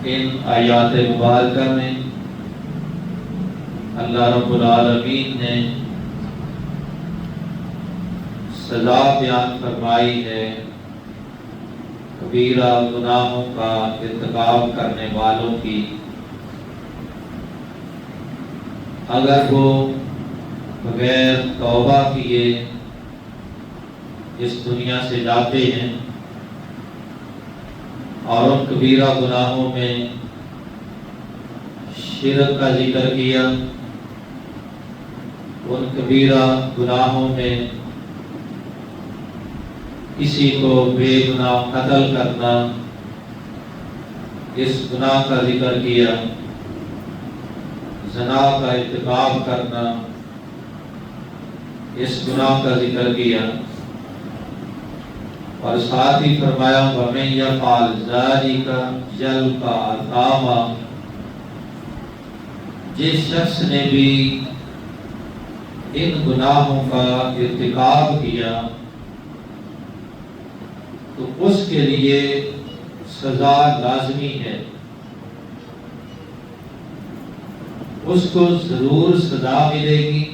ان آیات مبارکہ میں اللہ رب العالمین نے سزا بیان فرمائی ہے کبیرہ گناہوں کا ارتکاب کرنے والوں کی۔ اگر وہ بغیر توبہ کیے اس دنیا سے جاتے ہیں اور ان کبیرہ گناہوں میں شرک کا ذکر کیا، ان کبیرہ گناہوں میں کسی کو بے گناہ قتل کرنا، اس گناہ کا ذکر کیا، زنا کا ارتکاب کرنا، اس گناہ کا ذکر کیا، اور ساتھ ہی فرمایا وَمَن يَفْعَلْ ذَلِكَ يَلْقَ أَثَامًا، جس شخص نے بھی ان گناہوں کا ارتکاب کیا تو اس کے لیے سزا لازمی ہے، اس کو ضرور سزا ملے گی،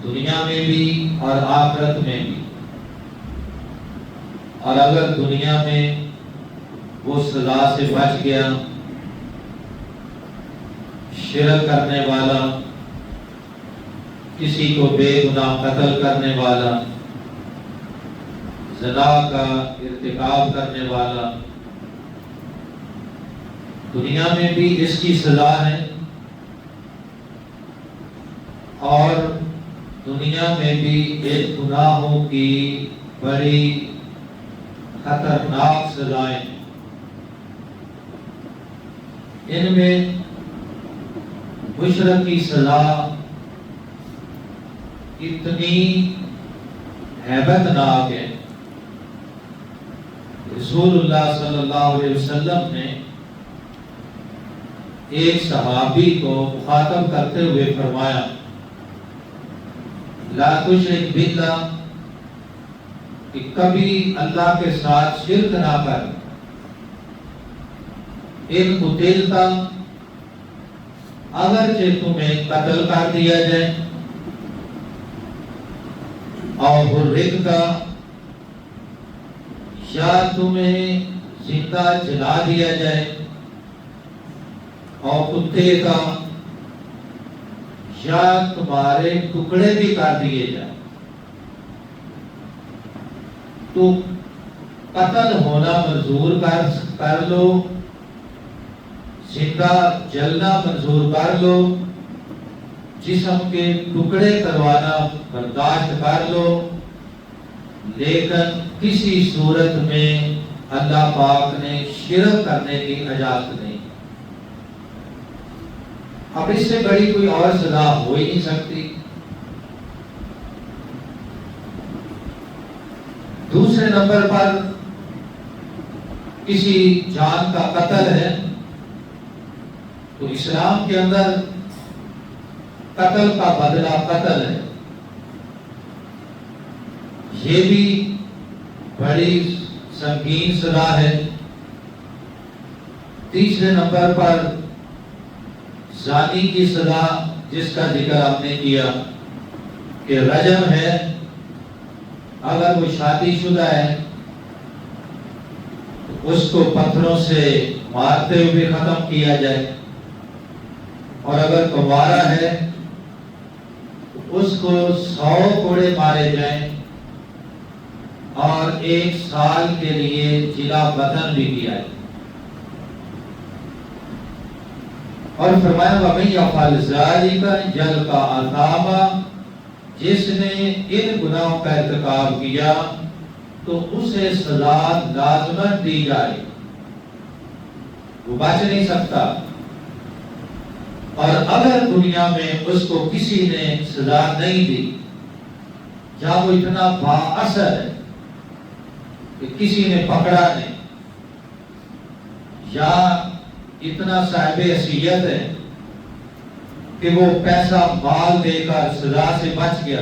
دنیا میں بھی اور آخرت میں بھی۔ اور اگر دنیا میں وہ سزا سے بچ گیا، شرک کرنے والا، کسی کو بے گناہ قتل کرنے والا، زنا کا ارتکاب کرنے والا، دنیا میں بھی اس کی سزا ہے، اور دنیا میں بھی ایک گناہوں کی بڑی خطرناک سزائیں، ان میں مشرک کی سزا اتنی ہیبت ناک ہے۔ رسول اللہ صلی اللہ علیہ وسلم نے ایک صحابی کو مخاطب کرتے ہوئے فرمایا لا تشرک باللہ، کہ کبھی اللہ کے ساتھ شرک نہ کر، ان قتلتا، اگرچہ تمہیں قتل کر دیا جائے، اور حرقتا، یا تمہیں زندہ جلا دیا جائے، اور کتے کا، یا تمہارے ٹکڑے بھی کر دیے جائے، تو قتل ہونا منظور کر لو، زندہ جلنا منظور کر لو، جسم کے ٹکڑے کروانا برداشت کر لو، لیکن کسی صورت میں اللہ پاک نے شرک کرنے کی اجازت نہیں۔ اب اس سے بڑی کوئی اور سزا ہو ہی نہیں سکتی۔ دوسرے نمبر پر کسی جان کا قتل ہے تو اسلام کے اندر قتل کا بدلہ قتل ہے، یہ بھی بڑی سنگین سزا ہے۔ تیسرے نمبر پر زانی کی سزا، جس کا ذکر آپ نے کیا کہ رجم ہے، اگر وہ شادی شدہ ہے تو اس کو پتھروں سے مارتے ہوئے ختم کیا جائے، اور اگر کنوارا ہے تو اس کو 100 کوڑے مارے جائیں، اور 1 سال کے لیے جلا وطن بھی کیا جائے۔ اور فرمایا وَمَن يَفْعَلْ ذَلِكَ يَلْقَ أَثَامًا، جس نے ان گناہوں کا ارتکاب کیا تو اسے سزا لازماً دی جائے، وہ بچ نہیں سکتا۔ اور اگر دنیا میں اس کو کسی نے سزا نہیں دی، یا وہ اتنا با اثر ہے کہ کسی نے پکڑا نہیں، یا اتنا صاحب حیثیت ہے کہ وہ پیسہ مال دے کر سزا سے بچ گیا،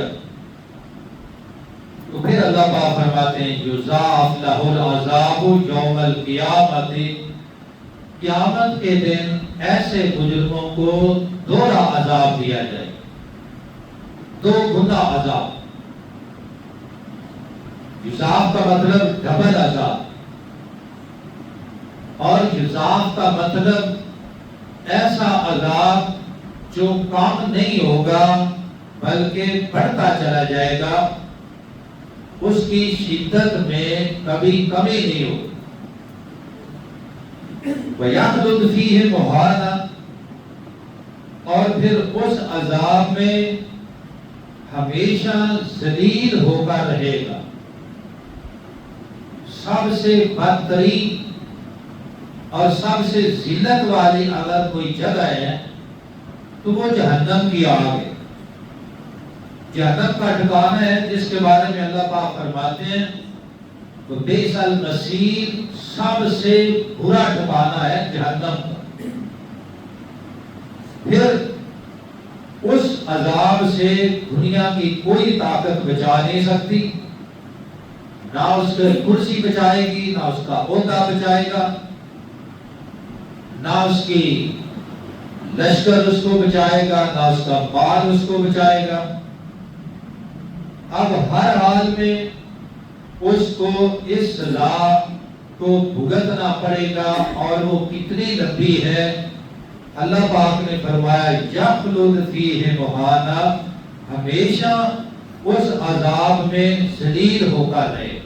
تو پھر اللہ پاک فرماتے ہیں یضاعف لہ العذاب یوم القیامت قیامت کے دن ایسے مجرموں کو دوہرا عذاب دیا جائے، 2 گنا عذاب۔ یضاف کا مطلب ڈبل عذاب، اور یضاف کا مطلب ایسا عذاب جو کم نہیں ہوگا بلکہ بڑھتا چلا جائے گا، اس کی شدت میں کبھی کمی نہیں ہوگی۔ وَيَخْلُدْ فِيهِ مُهَانًا، اور پھر اس عذاب میں ہمیشہ ذلیل ہو کر رہے گا۔ سب سے بدترین اور سب سے ذلت والی اگر کوئی جگہ ہے تو وہ جہنم کی آگ ہے۔ جہنم کا ٹھکانہ ہے جس کے بارے میں اللہ پاک فرماتے ہیں تو بئس المصیر، سب سے برا ٹھکانہ ہے جہنم کا۔ پھر اس عذاب سے دنیا کی کوئی طاقت بچا نہیں سکتی، نہ اس کی کرسی بچائے گی، نہ اس کا عہدہ بچائے گا، نہ اس کی لشکر اس کو بچائے گا، نہ اس کا مال اس کو بچائے گا۔ اب ہر حال میں اس کو اس سزا کو بھگتنا پڑے گا، اور وہ کتنی لمبی ہے۔ اللہ پاک نے فرمایا یخلد فیہ مہانا، ہمیشہ اس عذاب میں ذلیل ہو کر رہے۔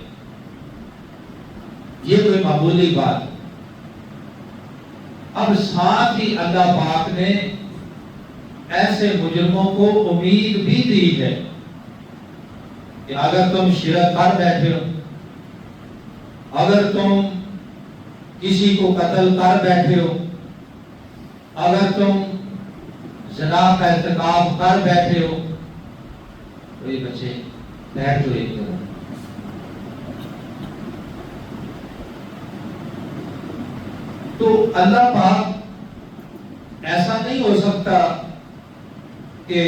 یہ کوئی معمولی بات۔ اب ساتھ ہی اللہ پاک نے ایسے مجرموں کو امید بھی دی ہے کہ اگر تم شرک کر بیٹھے ہو، اگر تم کسی کو قتل کر بیٹھے ہو، اگر تم زنا کا ارتکاب کر بیٹھے ہو، کوئی بچے بیٹھ جو ایک طرح، تو اللہ پاک ایسا نہیں ہو سکتا کہ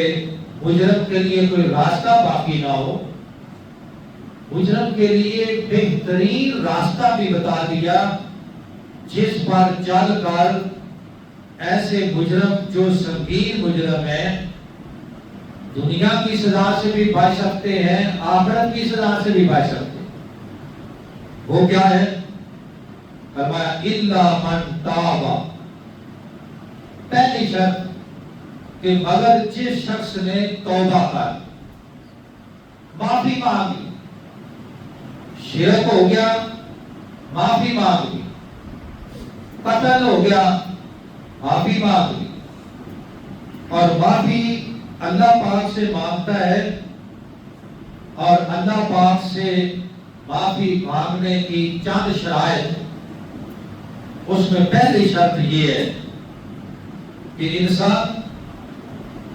مجرم کے لیے کوئی راستہ باقی نہ ہو۔ مجرم کے لیے بہترین راستہ بھی بتا دیا جس پر چل کر ایسے مجرم جو سنگین مجرم ہے دنیا کی سزا سے بھی بچ سکتے ہیں، آخرت کی سزا سے بھی بچ سکتے ہیں۔ وہ کیا ہے؟ فرمایا الا من تاب، پہلی شرط کہ مگر جس شخص نے توبہ کر، معافی مانگی، شرک ہو گیا معافی مانگ لی، قتل ہو گیا معافی مانگ لی، اور معافی اللہ پاک سے مانگتا ہے، اور اللہ پاک سے معافی مانگنے کی چند شرائط، اس میں پہلی شرط یہ ہے کہ انسان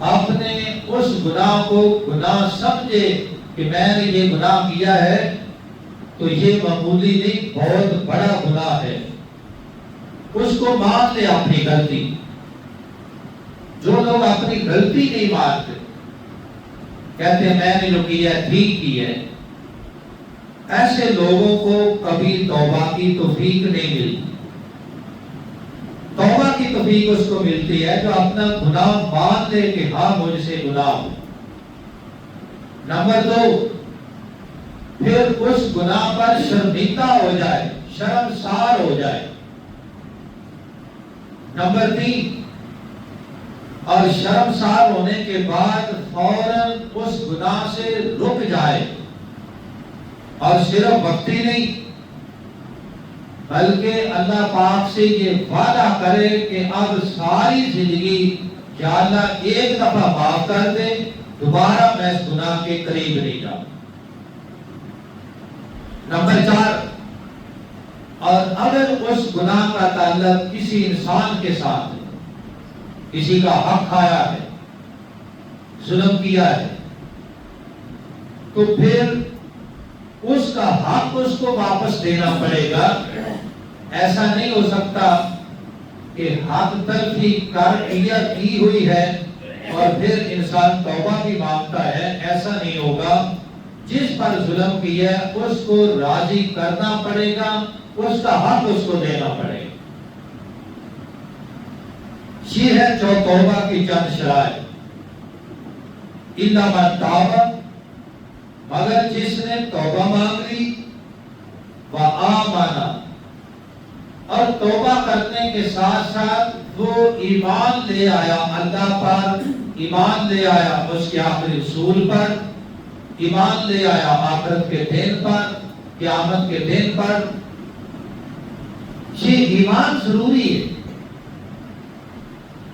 اپنے اس گناہ کو گناہ سمجھے کہ میں نے یہ گناہ کیا ہے تو یہ معمولی نہیں، بہت بڑا گناہ ہے، اس کو مان لے اپنی غلطی۔ جو لوگ اپنی غلطی نہیں مانتے، کہتے ہیں میں نے جو کیا ہے ٹھیک کی ہے، ایسے لوگوں کو کبھی توبہ کی توفیق نہیں ملتی۔ توبہ کی توفیق اس کو ملتی ہے جو اپنا گناہ مان لے کہ ہاں مجھ سے گناہ ہو۔ نمبر 2، پھر اس گناہ پر شرمندہ ہو جائے، شرمسار ہو جائے۔ نمبر 3، اور شرمسار ہونے کے بعد فوراً اس گناہ سے رک جائے، اور صرف وقتی نہیں بلکہ اللہ پاک سے یہ وعدہ کرے کہ اب ساری زندگی یا اللہ ایک دفعہ معاف کر دے، دوبارہ میں اس گناہ کے قریب نہیں جاؤں۔ نمبر 4، اور اگر اس گناہ کا تعلق کسی انسان کے ساتھ ہے، کسی کا حق کھایا ہے، ظلم کیا ہے، تو پھر اس کا حق اس کو واپس دینا پڑے گا۔ ایسا نہیں ہو سکتا کہ حق تلفی کر کلیئر کی ہوئی ہے اور پھر انسان توبہ بھی مانگتا ہے، ایسا نہیں ہوگا۔ جس پر ظلم کیا ہے اس کو راضی کرنا پڑے گا، اس کا حق اس کو دینا پڑے گا۔ یہ ہے جو توبہ کی چند شرائط. اِلَّا مَن تَابَ، مگر جس نے توبہ مانگ لی، وَآمَنَ، اور توبہ کرنے کے ساتھ ساتھ وہ ایمان لے آیا اللہ پر، ایمان لے آیا اس کے آخری رسول پر، ایمان لے آیا آخرت کے دن پر، قیامت کے دن پر. یہ ایمان ضروری ہے،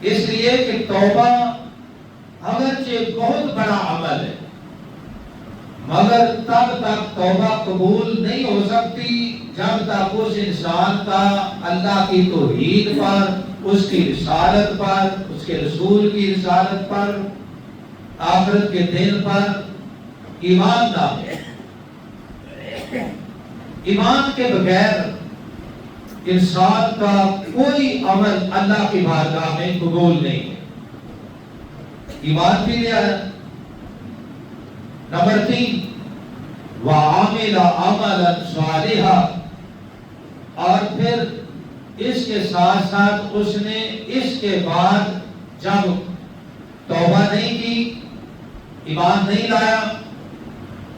اس لیے کہ توبہ اگرچہ بہت بڑا عمل ہے، مگر تب تک توبہ قبول نہیں ہو سکتی جب تک اس انسان کا اللہ کی توحید پر، اس کی رسالت پر، اس کے رسول کی رسالت پر، آخرت کے دن پر ایمان نہ ہو. ایمان کے بغیر انسان کا کوئی عمل اللہ کی بارگاہ میں قبول نہیں ہے. ایمان بھی لیا ہے. نمبر 3، وَعَمِلَ عَمَلًا صَالِحًا، اور پھر اس کے ساتھ ساتھ اس نے اس کے بعد جب توبہ نہیں کی، ایمان نہیں لایا،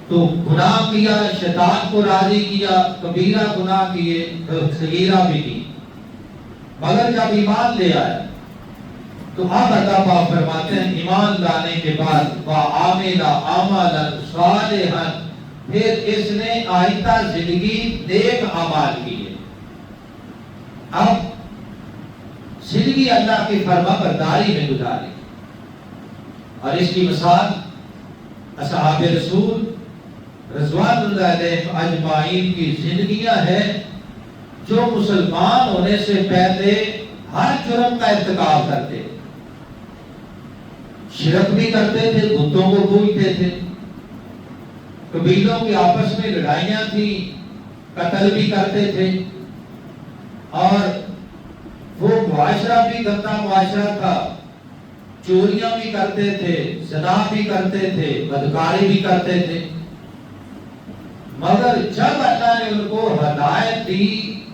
تو گناہ کیا، شیطان کو راضی کیا، کبیرہ گناہ کیے، صغیرہ بھی کی. مگر جب ایمان لے آیا تو اب اللہ پاک فرماتے ہیں ایمان لانے کے بعد وَعَمِلَ عَمَلًا صَالِحًا، پھر اس نے آئندہ زندگی نیک اعمال کیے. اب زندگی اللہ کی فرما برداری میں گزاری، اور اس کی مثال اصحاب رسول رضوان اللہ علیہ اجمعین کی زندگیاں ہیں، جو مسلمان ہونے سے پہلے ہر جرم کا ارتکاب کرتے، شرک بھی کرتے تھے، بتوں کو پوجتے تھے، قبیلوں کی آپس میں لڑائیاں تھیں، قتل بھی کرتے تھے، اور وہ معاشرہ بھی گندا معاشرہ تھا، چوریاں بھی کرتے تھے، زنا بھی کرتے تھے، بدکاری بھی کرتے تھے. مگر جب اللہ نے ان کو ہدایت دی،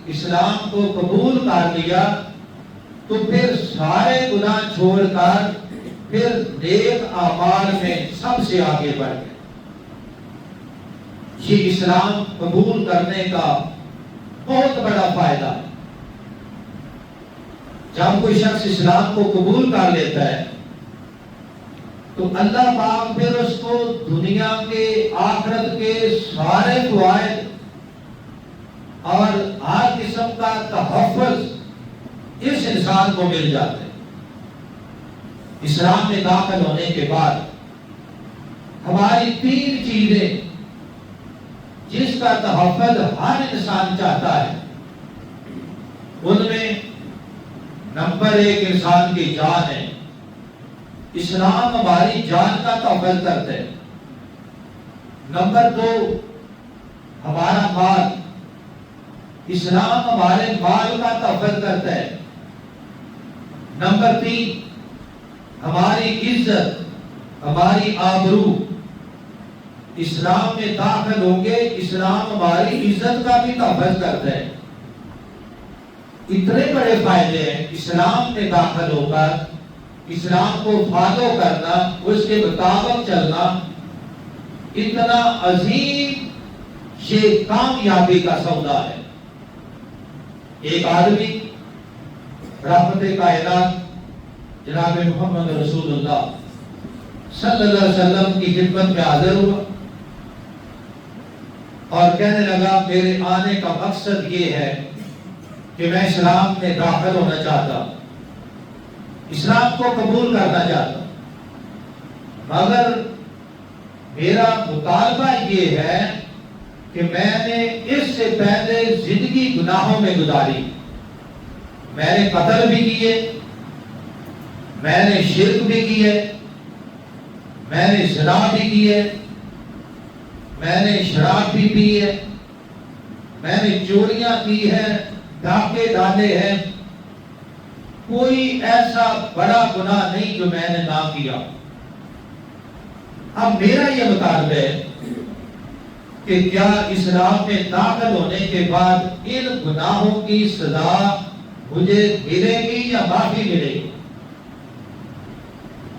اسلام کو قبول کر لیا، تو پھر سارے گناہ چھوڑ کر پھر نیک اعمال میں سب سے آگے بڑھ گئے. یہ اسلام قبول کرنے کا بہت بڑا فائدہ ہے. جب کوئی شخص اسلام کو قبول کر لیتا ہے تو اللہ پاک پھر اس کو دنیا کے، آخرت کے سارے فوائد اور ہر قسم کا تحفظ اس انسان کو مل جاتے ہیں. اسلام میں داخل ہونے کے بعد ہماری 3 چیزیں جس کا تحفظ ہر انسان چاہتا ہے، ان میں نمبر 1 انسان کی جان ہے. اسلام ہماری جان کا تحفظ کرتا ہے. نمبر 2 ہمارا مال، اسلام ہمارے مال کا تحفظ کرتا ہے. نمبر 3 ہماری عزت، ہماری آبرو. اسلام میں داخل ہوں گے، اسلام ہماری عزت کا بھی تحفظ کرتا ہے. اتنے بڑے فائدے ہیں اسلام میں داخل ہو کر اسلام کو فالو کرنا، اس کے مطابق چلنا. اتنا عظیم یہ کامیابی کا سودا ہے. ایک آدمی رحمت کائنات جناب محمد رسول اللہ صلی اللہ علیہ وسلم کی خدمت میں حاضر ہوا اور کہنے لگا میرے آنے کا مقصد یہ ہے کہ میں اسلام میں داخل ہونا چاہتا ہوں، اسلام کو قبول کرنا چاہتا ہوں، مگر میرا مطالبہ یہ ہے کہ میں نے اس سے پہلے زندگی گناہوں میں گزاری. میں نے قتل بھی کیے، میں نے شرک بھی کیے، میں نے زنا بھی کیے، میں نے شراب بھی پی ہے، میں نے چوریاں کی ہے، ڈاکے ڈالے ہیں. کوئی ایسا بڑا گناہ نہیں جو میں نے نہ کیا. اب میرا یہ مطالبہ ہے کہ کیا اسلام میں داخل ہونے کے بعد ان گناہوں کی سزا مجھے ملے گی یا معافی ملے گی؟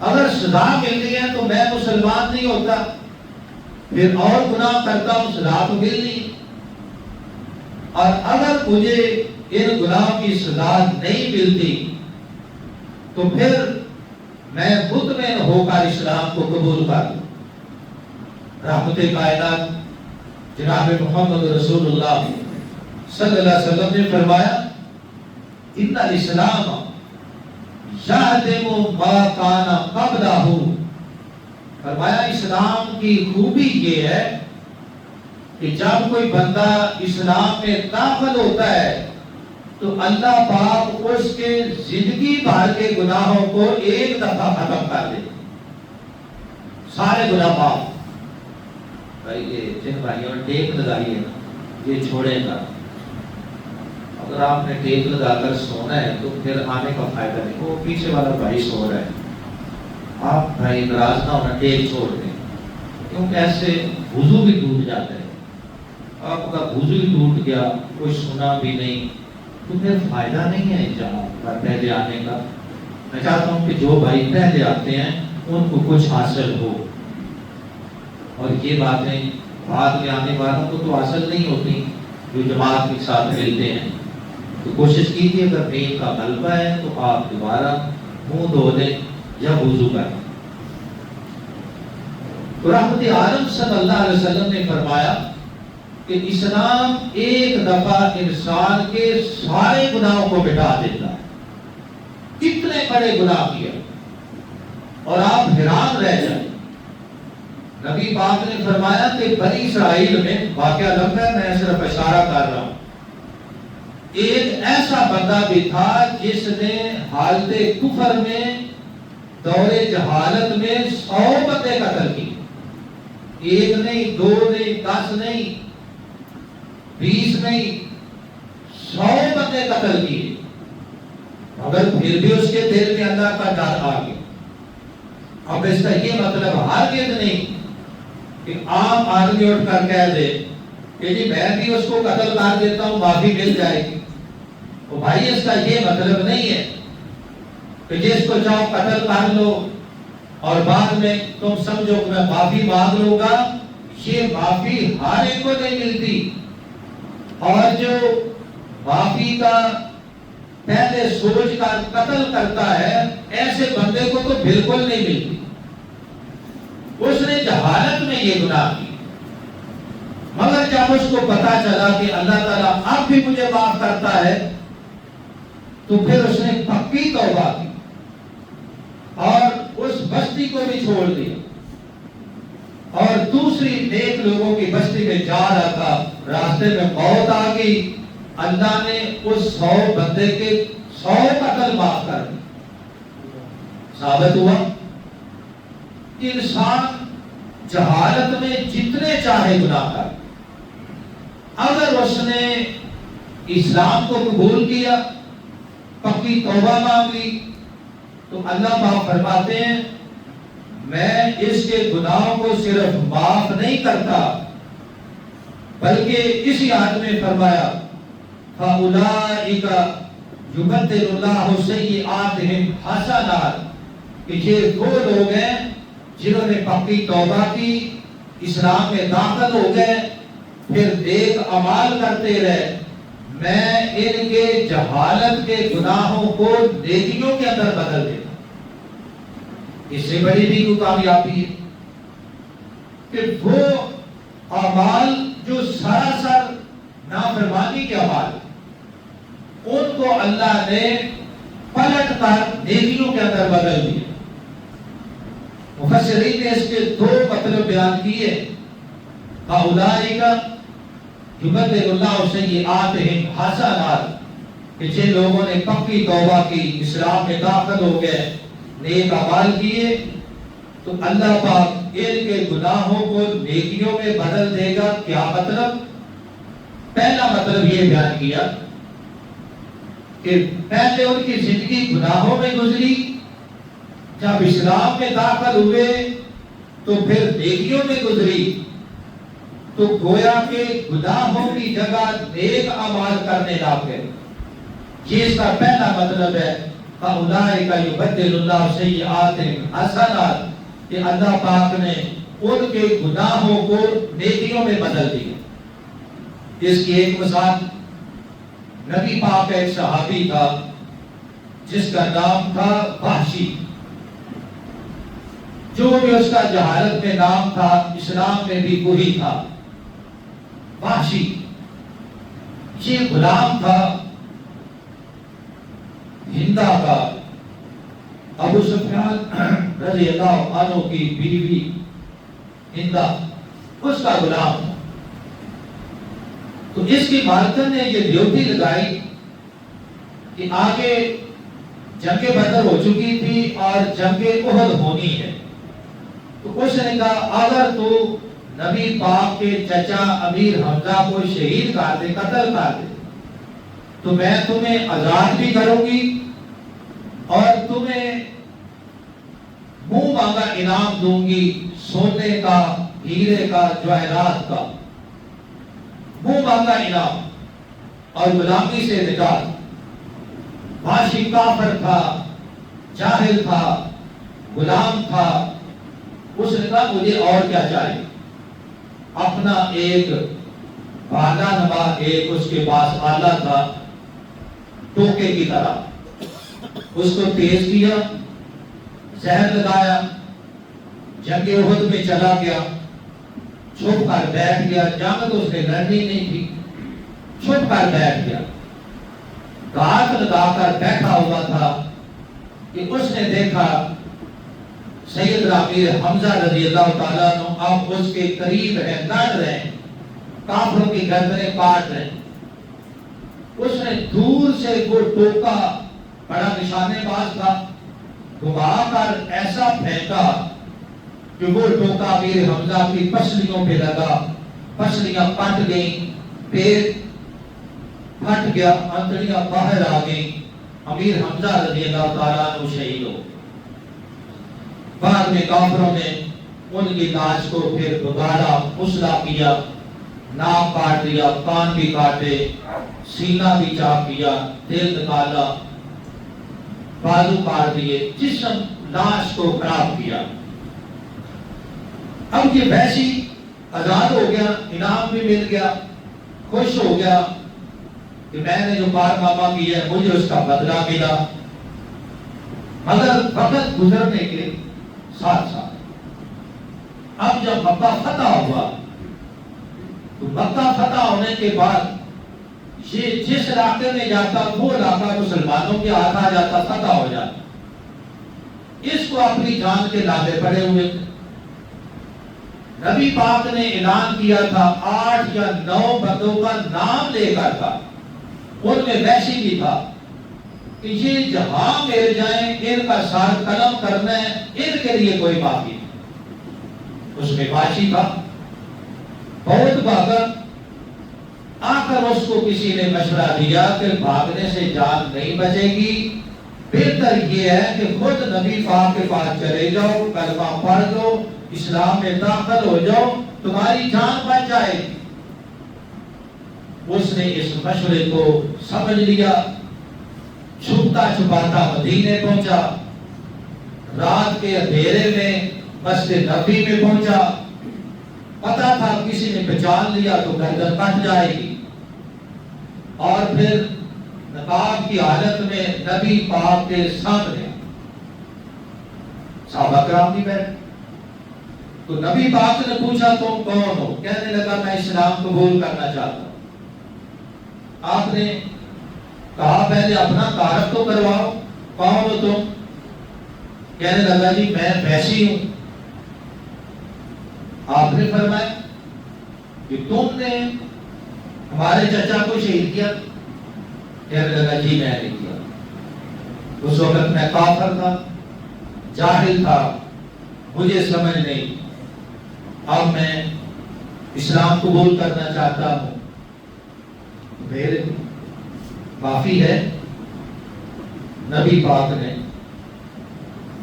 اگر سزا مل گئی ہے تو میں مسلمان نہیں ہوتا، پھر اور گناہ کرتا ہوں، سزا تو مل نہیں۔ اور اگر مجھے ان گناہوں کی سزا نہیں ملتی تو پھر میں مطمئن ہو کر اسلام کو قبول کر لوں۔ رحمت کائنات جناب محمد رسول اللہ صلی اللہ علیہ وسلم نے فرمایا ان الاسلام یہدم ما کان قبلہ، فرمایا اسلام کی خوبی یہ ہے کہ جب کوئی بندہ اسلام میں داخل ہوتا ہے تو اللہ پاک اس کے زندگی بھر کے گناہوں کو ایک دفعہ ختم کر دے، سارے گناہ معاف۔ بھائی یہ جن بھائیوں نے ٹیک لگائی ہے نا، یہ چھوڑے گا۔ اگر آپ نے ٹیک لگا کر سونا ہے تو پھر آنے کا فائدہ نہیں۔ وہ پیچھے والا بھائی سو رہا ہے، آپ بھائی ناراض نہ ہونا، ٹیک چھوڑ دیں، کیونکہ ایسے وضو بھی ٹوٹ جاتا ہے۔ آپ کا وضو ہی ٹوٹ گیا، کوئی سنا بھی نہیں، تو پھر فائدہ نہیں ہے جہاں پہلے آنے کا۔ میں چاہتا ہوں کہ جو بھائی پہلے آتے ہیں ان کو کچھ حاصل ہو، اور یہ باتیں بعد میں آنے والوں کو تو حاصل نہیں ہوتی جو جماعت کے ساتھ ملتے ہیں۔ تو کوشش کیجیے اگر پین کا غلبہ ہے تو آپ دوبارہ منہ دھو دیں یا وضو کریں۔ تو رحمت عالم صلی اللہ علیہ وسلم نے فرمایا کہ اسلام ایک دفعہ انسان کے سارے گناہوں کو مٹا دیتا ہے، کتنے بڑے گناہ کیا اور آپ حیران رہ جائیں۔ نبی پاک نے فرمایا کہ بنی اسرائیل میں واقعہ لمبا ہے، میں صرف اشارہ کر رہا ہوں، ایک ایسا بندہ بھی تھا جس نے حالت کفر میں، دور جہالت میں 100 بندے قتل کیے، ایک نہیں، 2 نہیں، 10 نہیں، 20 نہیں، 100 بندے قتل کیے، مگر پھر بھی اس کے دل میں اللہ کا ڈر آ گیا۔ اب اس کا یہ مطلب ہرگز نہیں کہ عام آدمی اٹھ کر کہہ دے کہ جی میں بھی اس کو قتل کر دیتا ہوں، معافی مل جائے گی۔ تو بھائی اس کا یہ مطلب نہیں ہے کہ جس کو چاہو قتل کر لو اور بعد میں تم سمجھو کہ میں معافی مانگ لوں گا۔ یہ معافی ہر ایک کو نہیں ملتی، اور جو معافی کا پہلے سوچ کر قتل کرتا ہے ایسے بندے کو تو بالکل نہیں ملتی۔ اس نے جہالت میں یہ گناہ کی، مگر جب اس کو پتا چلا کہ اللہ تعالیٰ اب بھی مجھے معاف کرتا ہے تو پھر اس نے پکی توبہ کی اور اس بستی کو بھی چھوڑ دیا اور دوسری نیک لوگوں کی بستی میں جا رہا تھا، راستے میں موت آ گئی، اللہ نے اس 100 بندے کے 100 قتل معاف کر دی۔ ثابت ہوا انسان جہالت میں جتنے چاہے گناہ کر، اگر اس نے اسلام کو قبول کیا، پکی توبہ مانگ لی، تو اللہ پاک فرماتے ہیں میں اس کے گناہوں کو صرف معاف نہیں کرتا، بلکہ اسی آیت میں فرمایا فَأُولَٰئِكَ يُبَدِّلُ اللَّهُ سَيِّئَاتِهِمْ حَسَنَاتٍ، کہ یہ وہ لوگ ہیں جنہوں نے پکی توبہ کی، اسلام میں داخل ہو گئے، پھر نیک اعمال کرتے رہے، میں ان کے جہالت کے گناہوں کو نیکیوں کے اندر بدل دیتا۔ اس سے بڑی بھی کوئی کامیابی ہے کہ وہ اعمال جو سراسر نافرمانی کے اعمال ان کو اللہ نے پلٹ کر نیکیوں کے اندر بدل دیا۔ مفسرین نے اس کے 2 مطلب بیان کیے، فَأُولَٰئِكَ يُبَدِّلُ اللَّهُ سَيِّئَاتِهِمْ حَسَنَاتٍ، کہ جن لوگوں نے پکی توبہ کی، اسلام میں داخل ہو گئے، نیک اعمال کیے، تو اللہ پاک ان کے گناہوں کو نیکیوں میں بدل دے گا۔ کیا مطلب؟ پہلا مطلب یہ بیان کیا کہ پہلے ان کی زندگی گناہوں میں گزری، جب اسلام میں داخل ہوئے تو پھر نیکیوں میں گزری، تو گویا کہ گناہوں کی جگہ نیک اعمال کرنے لگ گئے۔ یہ اس کا پہلا مطلب ہے فَأُولَٰئِكَ يُبَدِّلُ اللَّهُ سَيِّئَاتِهِمْ حَسَنَاتٍ کہ اللہ پاک نے ان کے گناہوں کو نیکیوں میں بدل دیا۔ اس کی ایک مثال، نبی پاک کا ایک صحابی تھا جس کا نام تھا وحشی، جو بھی اس کا جہالت میں نام تھا اسلام میں بھی وہی تھا، وحشی۔ یہ غلام تھا ہندا کا، ابو سفیان رضی اللہ عنہ کی بیوی ہندا، اس کا غلام تھا۔ تو اس کی مالکن نے یہ ڈیوٹی لگائی کہ آگے جنگ بدر ہو چکی تھی اور جنگ احد ہونی ہے، تو اس نے کہا اگر تو نبی پاک کے چچا امیر حمزہ کو شہید کر دے، قتل کر دے، تو میں تمہیں آزاد بھی کروں گی اور تمہیں منہ مانگا انعام دوں گی، سونے کا، ہیرے کا، جواہرات کا، منہ مانگا انعام اور غلامی سے نجات۔ وحشی کافر تھا، جاہل تھا، غلام تھا۔ اس نے کہا مجھے اور کیا چاہیے؟ اپنا ایک بھالا نما ایک اس کے پاس آلہ تھا، ٹوکے کی طرح، اس کو تیز کیا، زہر لگایا، جنگ احد میں چلا گیا، چھپ کر بیٹھ گیا۔ جنگ تو اس نے لڑنی نہیں تھی، چھپ کر بیٹھ گیا، گھات لگا کر بیٹھا ہوا تھا کہ اس نے دیکھا سیدنا امیر حمزہ رضی اللہ تعالیٰ عنہ اب اس کے قریب ہے، لڑ رہے ہیں، کافروں کی گردنیں کاٹ رہے ہیں۔ اس نے دور سے وہ ٹوکا، بڑا نشانے باز تھا، گھما کر ایسا پھینکا کہ وہ ٹوکا امیر حمزہ کی پسلیوں پہ لگا، پسلیاں پھٹ گئیں، پیٹ پھٹ گیا، انتڑیاں باہر آ گئیں، امیر حمزہ رضی اللہ تعالیٰ عنہ شہید ہو۔ بعد میں کافروں نے ان کی لاش کو پھر بگاڑا، مسلا کیا، ناک کاٹ دیا، کان بھی کاٹے، سینہ بھی چاک کیا، دل نکالا، بازو کاٹ دیے، جسم لاش کو خراب کیا۔ اب یہ وحشی آزاد ہو گیا، انعام بھی مل گیا، خوش ہو گیا کہ میں نے جو کارنامہ کیا ہے مجھے اس کا بدلہ ملا۔ مگر وقت گزرنے کے ساتھ ساتھ اب جب مکہ فتح ہوا تو مکہ فتح ہونے کے بعد یہ جس علاقے میں جاتا وہ علاقہ مسلمانوں کے ہاتھ آ جاتا، فتح ہو جاتا۔ اس کو اپنی جان کے لالے پڑے ہوئے تھے۔ نبی پاک نے اعلان کیا تھا 8 یا 9 بندوں کا نام لے کر تھا، ان میں وحشی بھی تھا کہ یہ جہاں مل جائیں ان کا ساتھ قلم کرنا ہے، ان کے لیے کوئی باقی نہیں۔ اس میں وحشی تھا، بہت بھاگا۔ آخر اس کو کسی نے مشورہ دیا کہ بھاگنے سے جان نہیں بچے گی، بہتر یہ ہے کہ خود نبی پاک کے پاس چلے جاؤ، کلمہ پڑھ دو، اسلام میں داخل ہو جاؤ، تمہاری جان بچ جائے گی۔ اس نے اس مشورے کو سمجھ لیا، چھپتا چھپاتا مدینے پہنچا، رات کے اندھیرے میں مسجد نبی میں پہنچا۔ پتا تھا کسی نے پہچان لیا تو گردن کٹ جائے گی، اور پھر نقاب کی حالت میں نبی پاک کے سامنے صحابہ کرام بھی بیٹھے۔ تو نبی پاک نے پوچھا تم کون ہو؟ کہنے لگا میں اسلام قبول کرنا چاہتا ہوں۔ آپ نے کہا پہلے اپنا تعارف تو کرواؤ، کون ہو تم؟ کہنے لگا جی میں وحشی ہوں۔ آپ نے فرمایا کہ تم نے ہمارے چچا کو شہید کیا؟ کہنے لگا جی میں نے کیا۔ اس وقت میں کافر تھا، جاہل تھا، مجھے سمجھ نہیں، اب میں اسلام قبول کرنا چاہتا ہوں۔ میرے کافی ہے، نبی پاک نے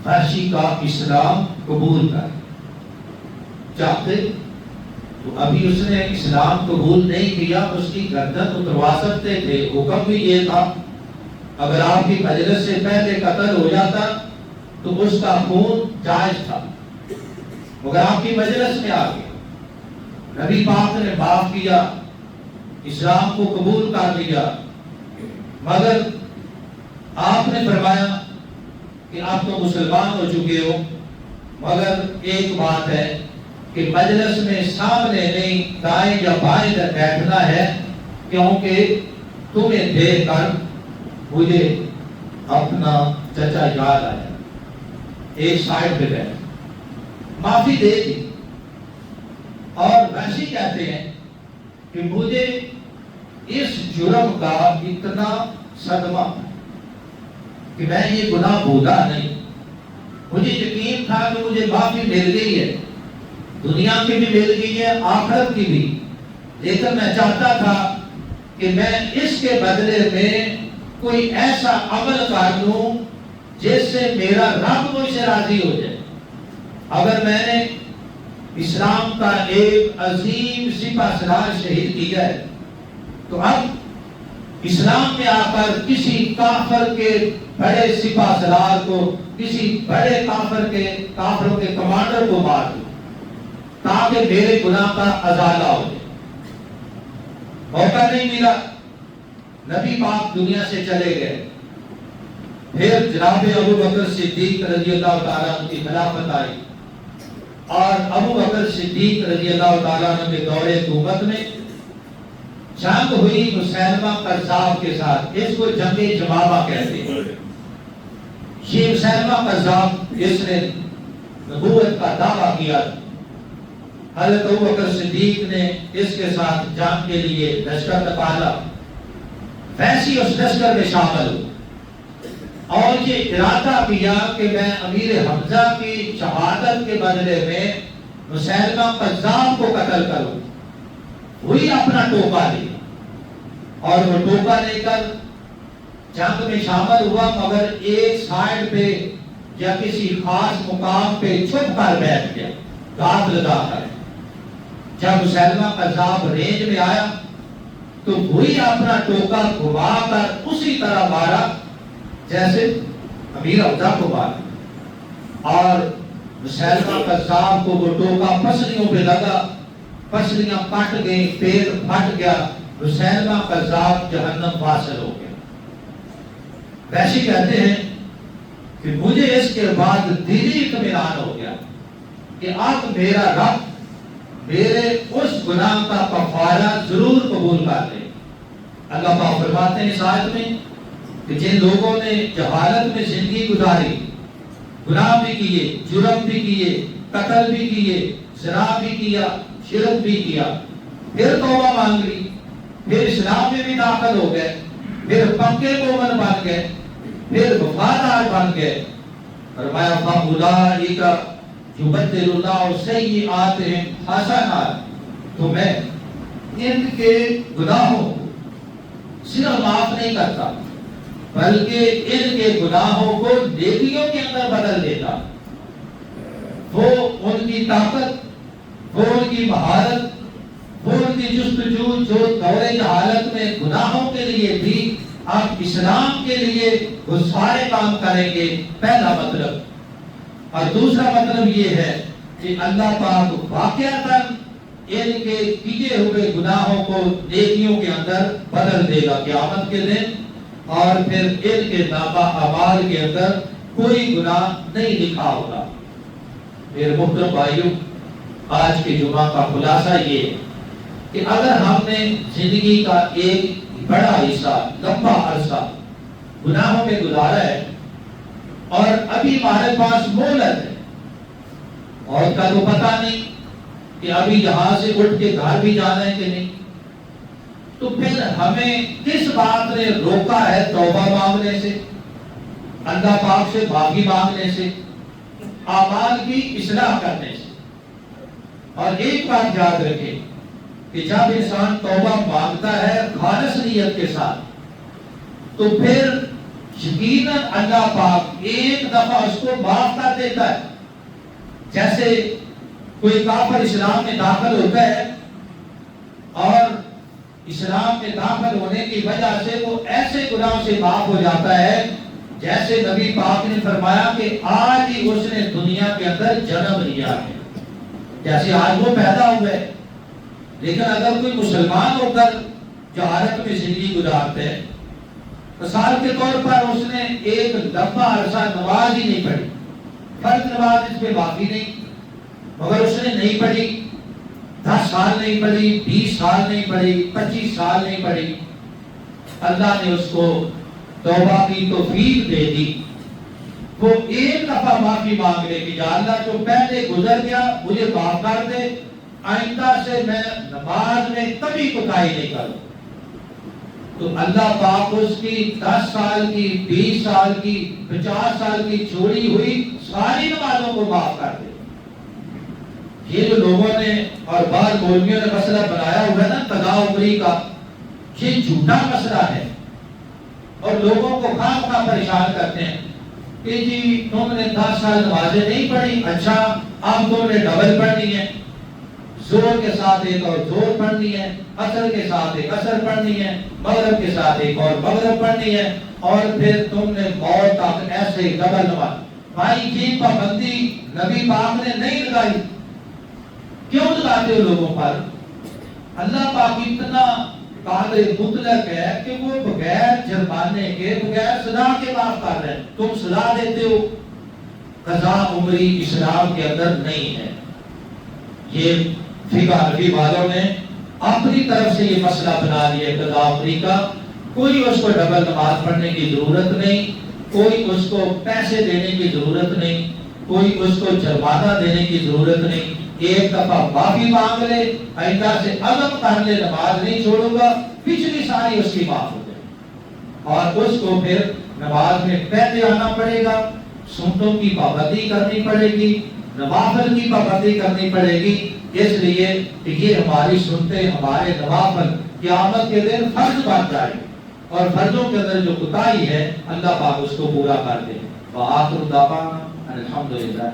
وحشی کا اسلام قبول کر چاہتے تو ابھی اس نے اسلام قبول نہیں کیا، اس کی گردن اتروا سکتے تھے، حکم بھی یہ تھا اگر آپ کی مجلس سے پہلے قتل ہو جاتا تو اس کا خون جائز تھا، مگر آپ کی مجلس میں آ گیا، نبی پاک نے معاف کیا، اسلام کو قبول کر لیا، مگر آپ نے فرمایا کہ آپ تو مسلمان ہو چکے ہو، مگر ایک بات ہے کہ مجلس میں سامنے نہیں دائیں یا بائیں بیٹھنا ہے، کیونکہ تمہیں دیکھ کر مجھے اپنا چچا یاد آیا، ایک سائڈ پہ بیٹھ، معافی دے دی، اور ویسے کہتے ہیں کہ مجھے اس جرم کا اتنا صدمہ کہ میں یہ گناہ بھولا نہیں، مجھے یقین تھا کہ مجھے معافی مل گئی ہے، دنیا کی بھی مل گئی ہے، آخرت کی بھی، لیکن میں چاہتا تھا کہ میں اس کے بدلے میں کوئی ایسا عمل کر لوں جس سے میرا رب مجھ سے راضی ہو جائے۔ اگر میں نے اسلام کا ایک عظیم سپہ سالار شہید کیا ہے تو اب اسلام میں آ کر کسی کافر کے بڑے سپہ سالار کو، کسی بڑے کافروں کے کمانڈر کو مار دوں تاکہ میرے گناہ کا ازالہ ہو جائے۔ موقع نہیں ملا، نبی پاک دنیا سے چلے گئے، پھر جناب ابو بکر صدیق رضی اللہ تعالیٰ عنہ کی خلافت آئی، اور ابو بکر صدیق رضی اللہ تعالیٰ عنہ کے دور حکومت میں جنگ ہوئی مسیلمہ قذاب کے ساتھ، اس کو جنگ جمامہ کہتے ہیں۔ یہ مسیلمہ قذاب اس نے نبوت کا دعویٰ کیا، حضرت ابو بکر صدیق نے اس کے ساتھ جنگ کے لیے لشکر نکالا، ویسی اس لشکر میں شامل ہو، اور یہ ارادہ کیا کہ میں امیر حمزہ کی شہادت کے بدلے میں مسیلمہ قذاب کو قتل کروں۔ وہی اپنا ٹوکا لیا، اور وہ ٹوکا لے کر جنگ میں شامل ہوا، مگر ایک سائڈ پہ یا کسی خاص مقام پہ چھپ کر بیٹھ گیا، گھات لگا کر۔ جب مسیلمہ قذاب رینج میں آیا تو وہی اپنا ٹوکا گھما کر اسی طرح مارا جیسے امیر حمزہ کو مارا، اور مسیلمہ قذاب کو وہ ٹوکا پسلیوں پہ لگا، پسلیاں کٹ گئی، پیٹ پھٹ گیا، مسیلمہ قذاب جہنم واصل ہو گیا۔ ویسے کہتے ہیں کہ مجھے اس کے بعد دلی اطمینان ہو گیا کہ اب میرا رب میرے اس گناہ کا کفارہ ضرور قبول کر لے۔ اللہ پاک فرماتے ہیں اس آیت میں کہ جن لوگوں نے جہالت میں زندگی گزاری، گناہ بھی کیے، جرم بھی کیے، قتل بھی کیے، زنا بھی کیا، شرک بھی کیا، پھر توبہ مانگ لی، پھر اسلام میں بھی داخل ہو گئے، پھر پکے مومن بن گئے، پھر وفادار بن گئے، فرمایا فَأُولَٰئِکَ یبدل اللہ سیئاتہم حسنات، تو میں ان کے گناہوں کو صرف معاف نہیں کرتا بلکہ ان کے گناہوں کو نیکیوں کے اندر بدل دیتا۔ وہ ان کی طاقت، وہ ان کی مہارت، وہ ان کی جستجو جو دور جہالت میں گناہوں کے لیے تھی، اب اسلام کے لیے وہ سارے کام کریں گے، پہلا مطلب۔ اور دوسرا مطلب یہ ہے کہ اللہ پاک واقعتاً ان کے کیے ہوئے گناہوں کو نیکیوں کے اندر بدل دے گا قیامت کے دن، اور پھر ان کے نامہ اعمال کے اندر کوئی گناہ نہیں لکھا ہوگا۔ میرے محترم بھائیوں، آج کے جمعہ کا خلاصہ یہ ہے کہ اگر ہم نے زندگی کا ایک بڑا حصہ، لمبا عرصہ گناہوں میں گزارا ہے، اور ابھی ہمارے پاس مہلت ہے، اور کا تو پتہ نہیں کہ ابھی یہاں سے اٹھ کے گھر بھی جانا ہے کہ نہیں، تو پھر ہمیں کس بات نے روکا ہے توبہ مانگنے سے، اللہ پاک سے معافی مانگنے سے، اعمال کی اصلاح کرنے سے؟ اور ایک بات یاد رکھیں کہ جب انسان توبہ مانگتا ہے خالص نیت کے ساتھ، تو پھر یقیناً اللہ پاک ایک دفعہ اس کو معاف کر دیتا ہے۔ جیسے کوئی کافر اسلام میں داخل ہوتا ہے اور اسلام میں داخل ہونے کی وجہ سے وہ ایسے گناہوں سے معاف ہو جاتا ہے جیسے نبی پاک نے فرمایا کہ آج ہی اس نے دنیا کے اندر جنم لیا ہے، جیسے آج وہ پیدا ہوئے۔ لیکن اگر کوئی مسلمان ہو کر جہالت میں زندگی گزارتے ہیں، مثال کے طور پر اس نے ایک لمبا عرصہ نماز ہی نہیں پڑھی، فرض نماز اس پہ باقی نہیں، مگر اس نے نہیں پڑھی، 10 سال نہیں پڑھی، 20 سال نہیں پڑھی، 25 سال نہیں پڑھی، اللہ نے اس کو توبہ کی توفیق دے دی، وہ ایک دفعہ معافی مانگ لے کہ یا اللہ جو پہلے گزر گیا مجھے معاف کر دے، آئندہ سے میں نماز میں کبھی کوتاہی نہیں کروں، تو اللہ پاک اس کی 10 سال کی، 20 سال کی، 50 سال کی چھوڑی ہوئی ساری نمازوں کو معاف کر دے۔ یہ جو لوگوں نے اور بعض مولویوں نے مسئلہ بنایا ہوا ہے نا قضاء عمری کا، یہ جھوٹا مسئلہ ہے اور لوگوں کو خواہ خواہ پریشان کرتے ہیں کہ جی تم نے 10 سال نمازیں نہیں پڑھی، اچھا اب تم نے ڈبل پڑھنی ہے، زور کے ساتھ ایک اور زور پڑھنی ہے، عصر کے ساتھ ایک عصر پڑھنی ہے، مغرب کے ساتھ ایک اور مغرب پڑھنی ہے، اور پھر تم نے موت تک ایسے ڈبل نماز۔ بھائی یہ پابندی نبی پاک نے نہیں لگائی، کیوں لگاتے ہو لوگوں پر؟ اللہ پاک اتنا قادر مطلق ہے کہ وہ بغیر جرمانے کے، بغیر سزا کے معاف کر رہے ہیں، تم سزا دیتے ہو۔ قضاء عمری اسلام کے اندر نہیں ہے۔ یہ فقہ حنفی والوں نے اپنی طرف سے یہ مسئلہ بنا لیا قضاء عمری کا، کوئی اس کو ڈبل نماز پڑھنے کی ضرورت نہیں، کوئی اس کو پیسے دینے کی ضرورت نہیں، کوئی اس کو جرمانہ دینے کی ضرورت نہیں، ایک دفعہ معافی مانگ لے، آئندہ سے عزم کر لے نماز نہیں چھوڑوں گا، پچھلی ساری اس کی معاف ہو جائے، اور اس کو پھر نماز میں پہلے آنا پڑے گا، سنتوں کی پابندی کرنی پڑے گی، نوافل کی پابندی کرنی پڑے گی، اس لیے کہ یہ ہماری سنتیں، ہمارے نوافل قیامت کے دن فرض بن جائے اور فرضوں کے اندر جو کوتاہی ہے اللہ پاک اس کو پورا کر دے۔ وآخر دعوانا الحمدللہ۔